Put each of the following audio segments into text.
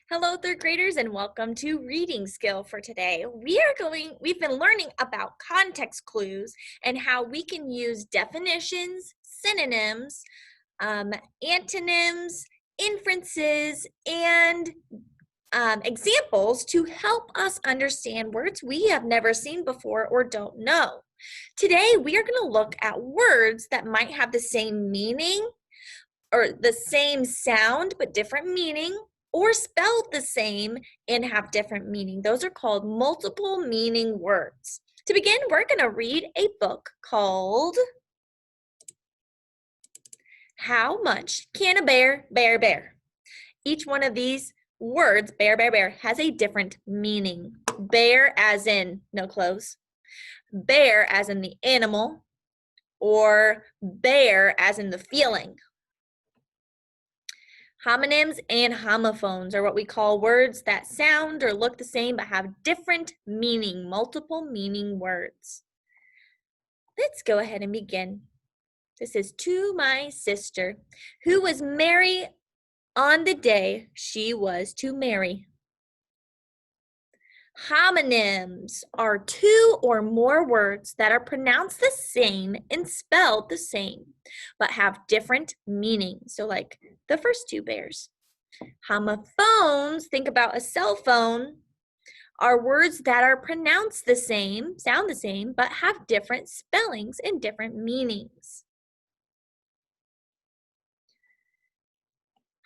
Hello, third graders, and welcome to Reading Skill for today. We've been learning about context clues and how we can use definitions, synonyms, antonyms, inferences, and examples to help us understand words we have never seen before or don't know. Today, we are going to look at words that might have the same meaning or the same sound but different meaning, or spelled the same and have different meaning. Those are called multiple meaning words. To begin, we're going to read a book called How Much Can a Bear Bear Bear? Each one of these words, bear, bear, bear, has a different meaning. Bear as in no clothes, bear as in the animal, or bear as in the feeling. Homonyms and homophones are what we call words that sound or look the same but have different meaning, multiple meaning words. Let's go ahead and begin. This is to my sister, who was merry on the day she was to marry. Homonyms are two or more words that are pronounced the same and spelled the same, but have different meanings. So like the first two bears. Homophones, think about a cell phone, are words that are pronounced the same, sound the same, but have different spellings and different meanings.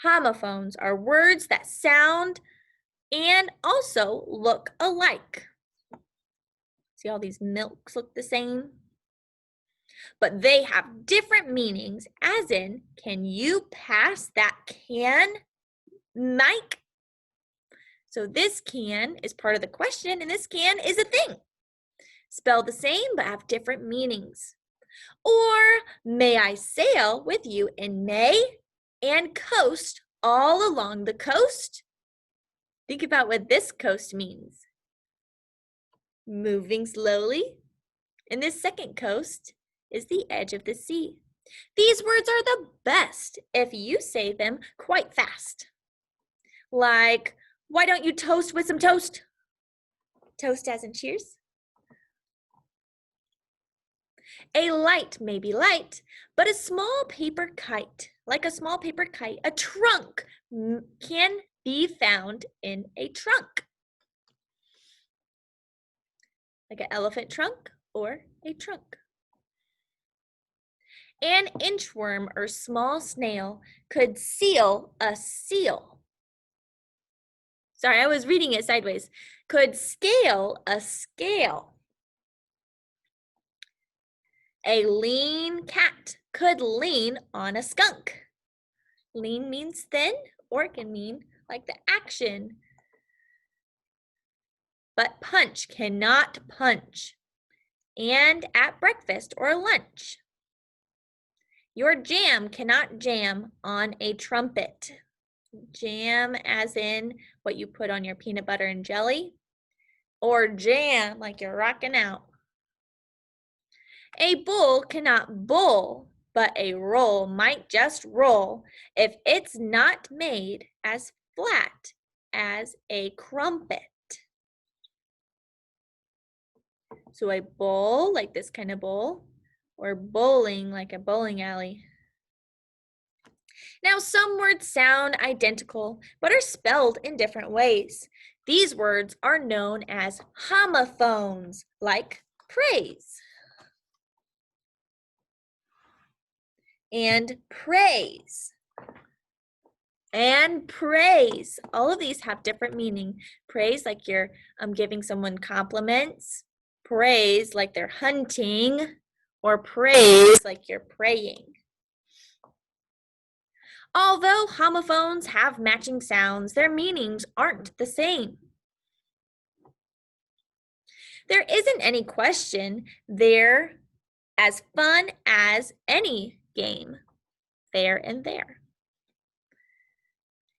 Homophones are words that sound and also look alike. See, all these milks look the same, but they have different meanings, as in, can you pass that can, Mike? So this can is part of the question, and this can is a thing. Spelled the same, but have different meanings. Or, may I sail with you in May and coast all along the coast? Think about what this coast means. Moving slowly. And this second coast is the edge of the sea. These words are the best if you say them quite fast. Like, why don't you toast with some toast? Toast as in cheers. A light may be light, but a small paper kite, like a small paper kite, a trunk can be found in a trunk. Like an elephant trunk or a trunk. An inchworm or small snail could seal a seal. Sorry, I was reading it sideways. Could scale a scale. A lean cat could lean on a skunk. Lean means thin, or it can mean like the action. But punch cannot punch. And at breakfast or lunch. Your jam cannot jam on a trumpet. Jam as in what you put on your peanut butter and jelly, or jam like you're rocking out. A bull cannot bull, but a roll might just roll if it's not made as flat as a crumpet. So a bowl, like this kind of bowl, or bowling, like a bowling alley. Now, some words sound identical, but are spelled in different ways. These words are known as homophones, like praise and praise and praise. All of these have different meaning. Praise, like you're giving someone compliments. Praise, like they're hunting. Or praise, like you're praying. Although homophones have matching sounds, their meanings aren't the same. There isn't any question they're as fun as any game, there and there.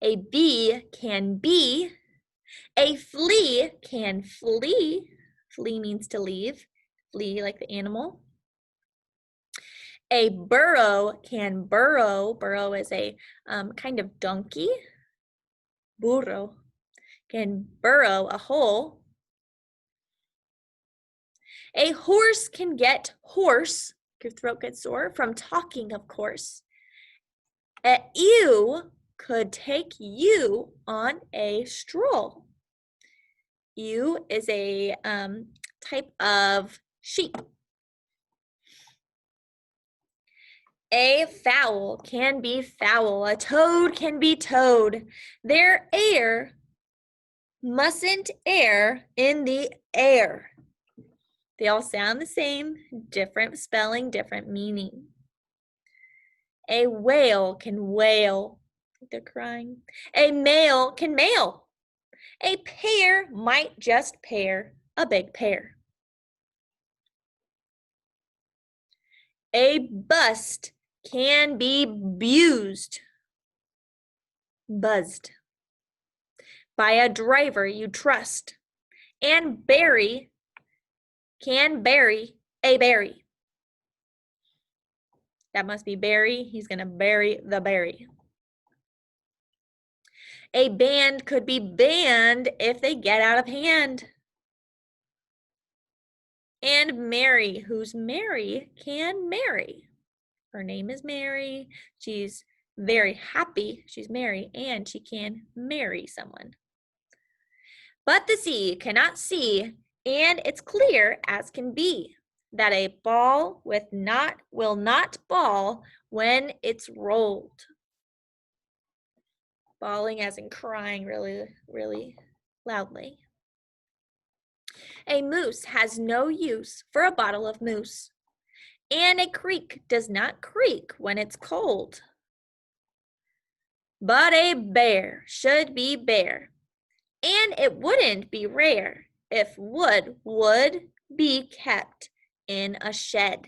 A bee can be, a flea can flee. Flee means to leave, flee like the animal. A burro can burrow. Burrow is a kind of donkey. Burro. can burrow a hole. A horse can get hoarse, your throat gets sore, from talking, of course. A ewe could take you on a stroll. Ewe is a type of sheep. A fowl can be foul. A toad can be toad. Their air mustn't air in the air. They all sound the same, different spelling, different meaning. A whale can wail. They're crying. A male can mail. A pear might just pear a big pear. A bust can be bused, buzzed, by a driver you trust. And Barry can bury a berry. That must be Barry. He's going to bury the berry. A band could be banned if they get out of hand. And Mary, who's Mary, can marry. Her name is Mary. She's very happy. She's Mary, and she can marry someone. But the sea cannot see, and it's clear as can be that a ball will not ball when it's rolled. Bawling as in crying really, really loudly. A moose has no use for a bottle of mousse, and a creek does not creak when it's cold. But a bear should be bare, and it wouldn't be rare if wood would be kept in a shed.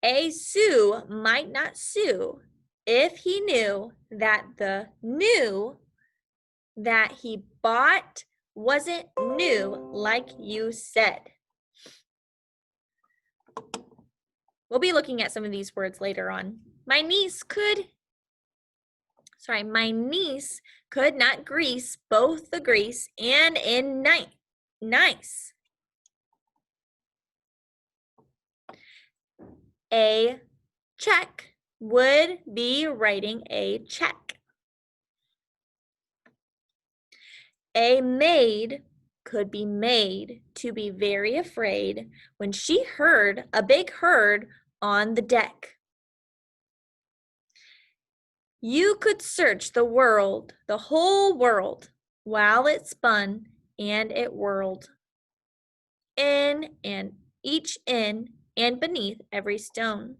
A Sioux might not sue if he knew that the new that he bought wasn't new like you said. We'll be looking at some of these words later on. My niece could not grease both the grease and in nice. A check would be writing a check. A maid could be made to be very afraid when she heard a big herd on the deck. You could search the world, the whole world, while it spun and it whirled. In and each in and beneath every stone.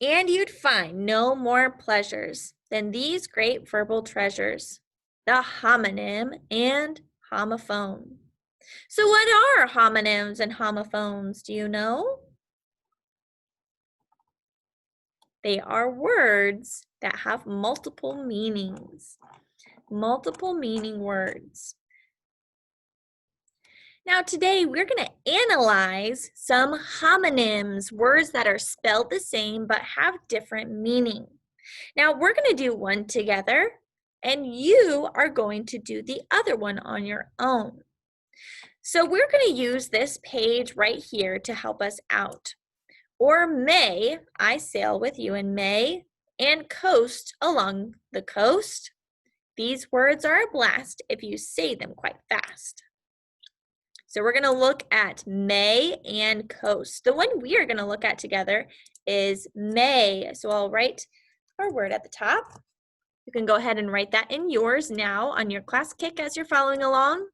And you'd find no more pleasures than these great verbal treasures, the homonym and homophone. So what are homonyms and homophones, do you know? They are words that have multiple meanings, multiple meaning words. Now today we're going to analyze some homonyms, words that are spelled the same but have different meaning. Now we're going to do one together and you are going to do the other one on your own. So we're going to use this page right here to help us out. Or may, I sail with you in May, and coast along the coast. These words are a blast if you say them quite fast. So we're going to look at may and coast. The one we are going to look at together is may. So I'll write our word at the top. You can go ahead and write that in yours now on your class kick as you're following along.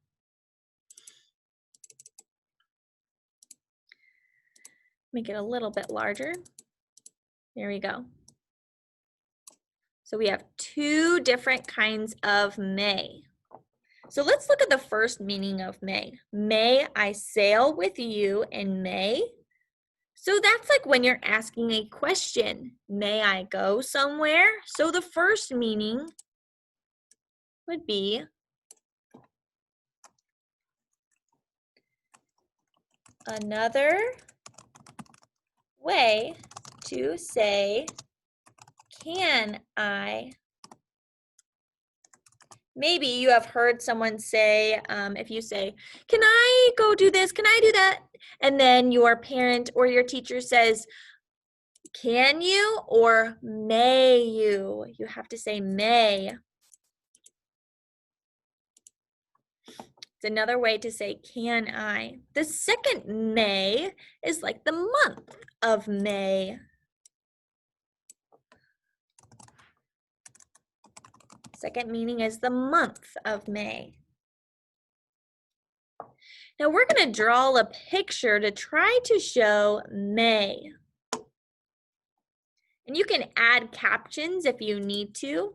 Make it a little bit larger. There we go. So we have two different kinds of may. So let's look at the first meaning of may. May I sail with you in May? So that's like when you're asking a question. May I go somewhere? So the first meaning would be another way to say can I? Maybe you have heard someone say, if you say, can I go do this? Can I do that? And then your parent or your teacher says, can you or may you? You have to say may. It's another way to say, can I? The second may is like the month of May. Second meaning is the month of May. Now we're going to draw a picture to try to show May. And you can add captions if you need to.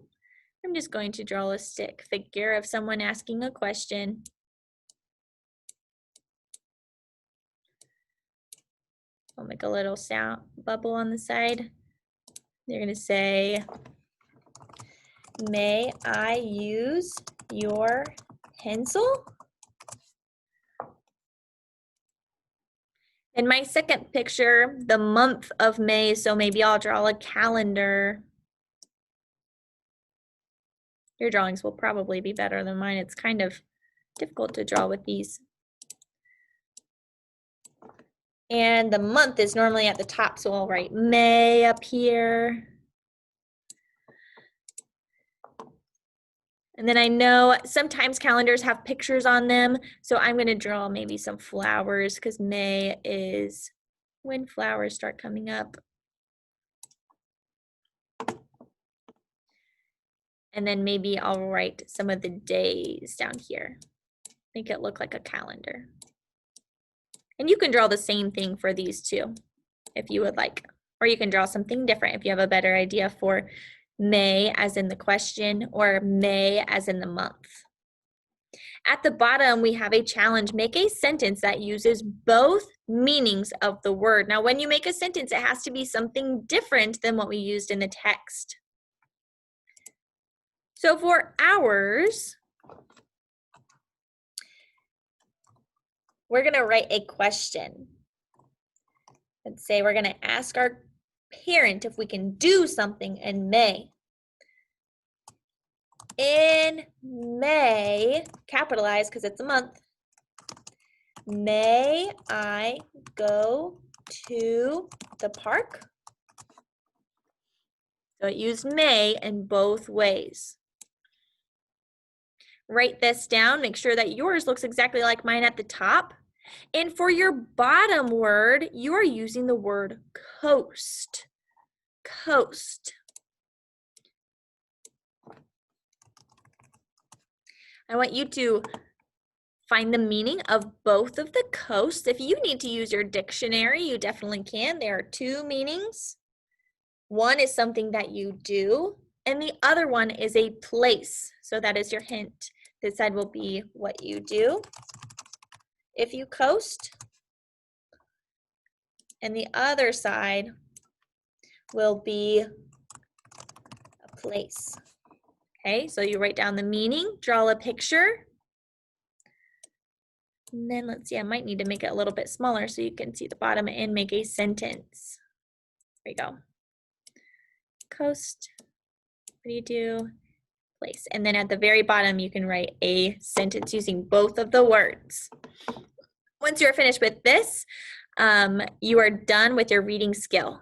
I'm just going to draw a stick figure of someone asking a question. I'll make a little sound bubble on the side. They're going to say, may I use your pencil? In my second picture, the month of May, so maybe I'll draw a calendar. Your drawings will probably be better than mine. It's kind of difficult to draw with these. And the month is normally at the top, so I'll write May up here. And then I know sometimes calendars have pictures on them, so I'm going to draw maybe some flowers because May is when flowers start coming up. And then maybe I'll write some of the days down here. Make it look like a calendar. And you can draw the same thing for these two, if you would like. Or you can draw something different if you have a better idea for May as in the question or May as in the month. At the bottom, we have a challenge. Make a sentence that uses both meanings of the word. Now, when you make a sentence, it has to be something different than what we used in the text. So for hours, we're going to write a question. Let's say we're going to ask our parent if we can do something in May. In May, capitalize because it's a month, may I go to the park? So it used may in both ways. Write this down. Make sure that yours looks exactly like mine at the top. And for your bottom word, you are using the word coast. Coast. I want you to find the meaning of both of the coasts. If you need to use your dictionary, you definitely can. There are two meanings. One is something that you do, and the other one is a place. So that is your hint. This side will be what you do if you coast, and the other side will be a place. Okay, so you write down the meaning, draw a picture, and then let's see, I might need to make it a little bit smaller so you can see the bottom and make a sentence. There you go. Coast, what do you do? Place. And then at the very bottom, you can write a sentence using both of the words. Once you're finished with this, you are done with your reading skill.